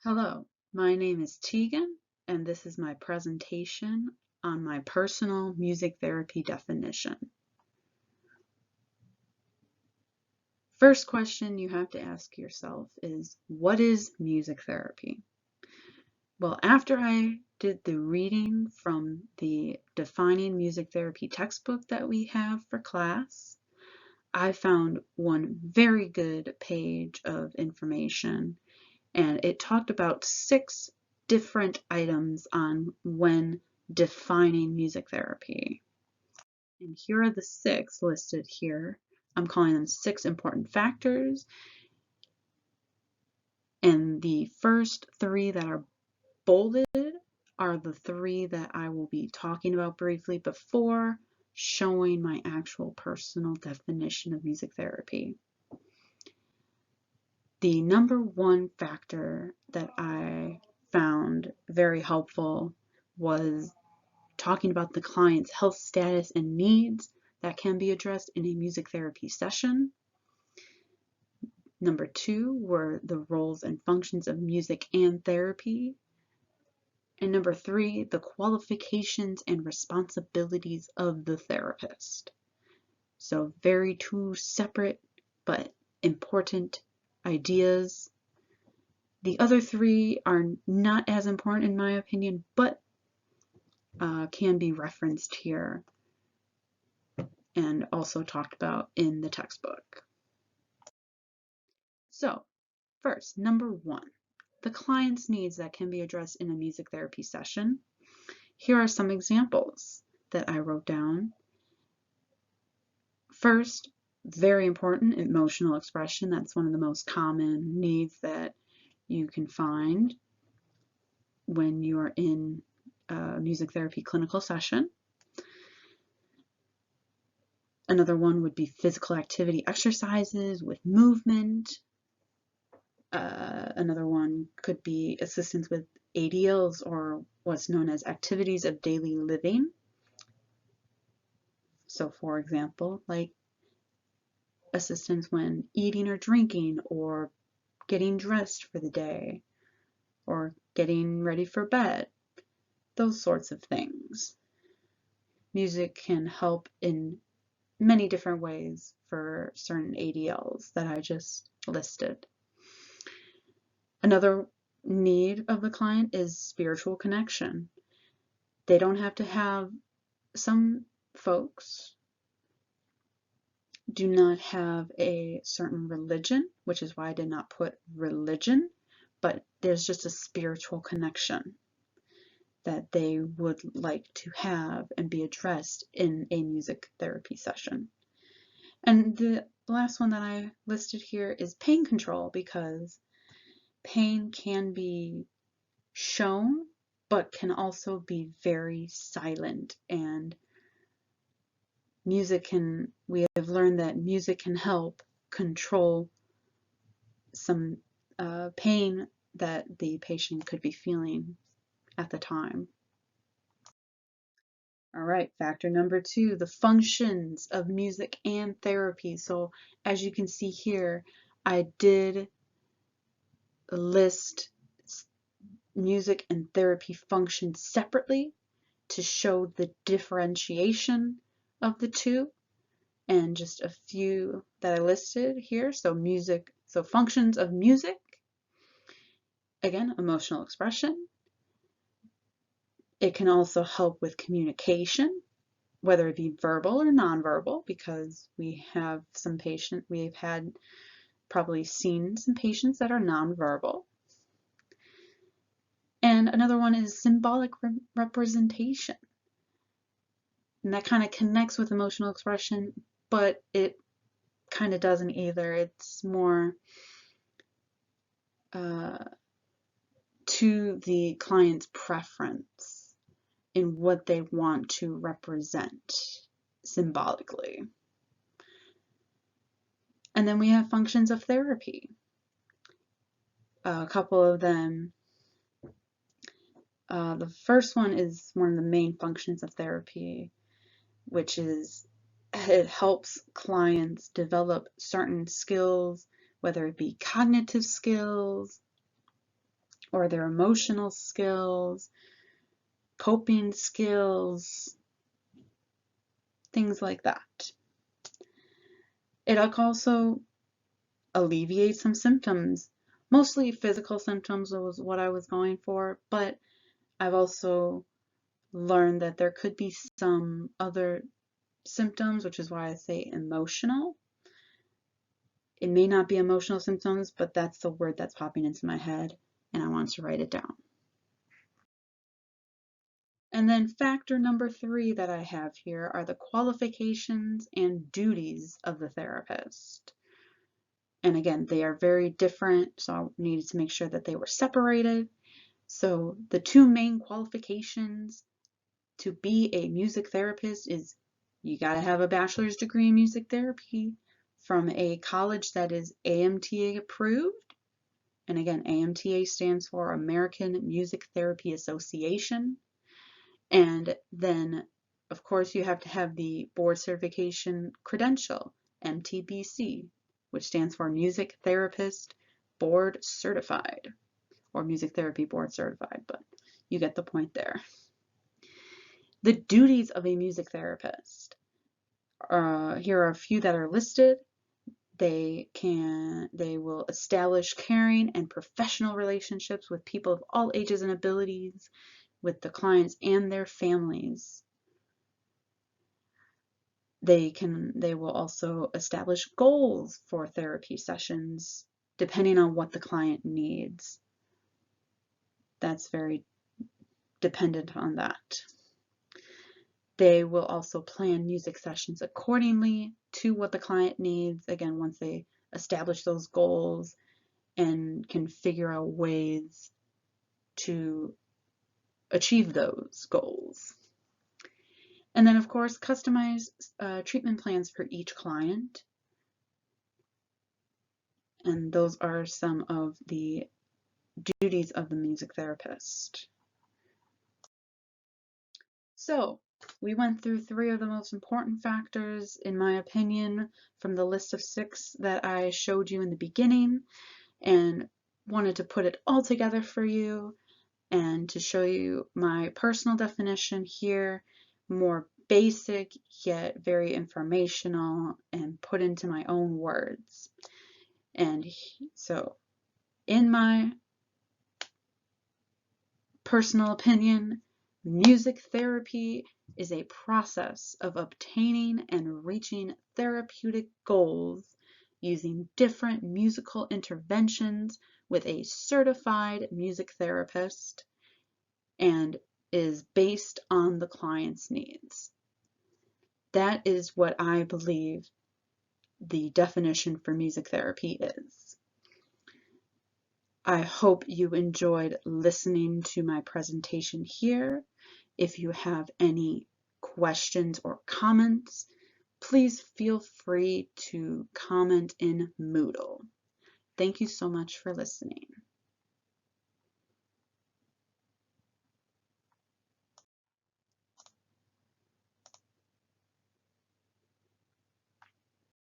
Hello, my name is Tegan, and this is my presentation on my personal music therapy definition. First question you have to ask yourself is, what is music therapy? Well, after I did the reading from the Defining Music Therapy textbook that we have for class, I found one very good page of information, and it talked about 6 different items on when defining music therapy. And here are the 6 listed here. I'm calling them 6 important factors. And the first 3 that are bolded are the 3 that I will be talking about briefly before showing my actual personal definition of music therapy. The number 1 factor that I found very helpful was talking about the client's health status and needs that can be addressed in a music therapy session. Number 2 were the roles and functions of music and therapy. And number 3, the qualifications and responsibilities of the therapist. So very 2 separate but important ideas. The other 3 are not as important in my opinion, but can be referenced here and also talked about in the textbook. So first, number 1, the client's needs that can be addressed in a music therapy session. Here are some examples that I wrote down. First, very important, emotional expression. That's one of the most common needs that you can find when you're in a music therapy clinical session. Another one would be physical activity exercises with movement. Another one could be assistance with ADLs, or what's known as activities of daily living. So for example, like assistance when eating or drinking, or getting dressed for the day, or getting ready for bed, those sorts of things. Music can help in many different ways for certain ADLs that I just listed. Another need of the client is spiritual connection. They don't have to have, some folks do not have a certain religion, which is why I did not put religion, but there's just a spiritual connection that they would like to have and be addressed in a music therapy session. And the last one that I listed here is pain control, because pain can be shown but can also be very silent, and we have learned that music can help control some pain that the patient could be feeling at the time. All right, factor number 2, the functions of music and therapy. So as you can see here, I did list music and therapy functions separately to show the differentiation of the two, and just a few that I listed here. So functions of music, again, emotional expression. It can also help with communication, whether it be verbal or nonverbal, because we've had probably seen some patients that are nonverbal. And another one is symbolic representation. And that kind of connects with emotional expression, but it kind of doesn't either. It's more to the client's preference in what they want to represent symbolically. And then we have functions of therapy. A couple of them. The first one is one of the main functions of therapy, which is it helps clients develop certain skills, whether it be cognitive skills, or their emotional skills, coping skills, things like that. It also alleviates some symptoms. Mostly physical symptoms was what I was going for, but I've also learned that there could be some other symptoms, which is why I say emotional. It may not be emotional symptoms, but that's the word that's popping into my head, and I want to write it down. And then factor number 3 that I have here are the qualifications and duties of the therapist. And again, they are very different, so I needed to make sure that they were separated. So the 2 main qualifications to be a music therapist is you got to have a bachelor's degree in music therapy from a college that is AMTA approved. And again, AMTA stands for American Music Therapy Association. And then, of course, you have to have the board certification credential, MTBC, which stands for Music Therapist Board Certified, or Music Therapy Board Certified, but you get the point there. The duties of a music therapist. Here are a few that are listed. They will establish caring and professional relationships with people of all ages and abilities, with the clients and their families. They will also establish goals for therapy sessions depending on what the client needs. That's very dependent on that. They will also plan music sessions accordingly to what the client needs, again, once they establish those goals and can figure out ways to achieve those goals. And then, of course, customize treatment plans for each client. And those are some of the duties of the music therapist. So, we went through 3 of the most important factors, in my opinion, from the list of 6 that I showed you in the beginning, and wanted to put it all together for you and to show you my personal definition here, more basic yet very informational and put into my own words. And so, in my personal opinion, music therapy is a process of obtaining and reaching therapeutic goals using different musical interventions with a certified music therapist, and is based on the client's needs. That is what I believe the definition for music therapy is. I hope you enjoyed listening to my presentation here. If you have any questions or comments, please feel free to comment in Moodle. Thank you so much for listening.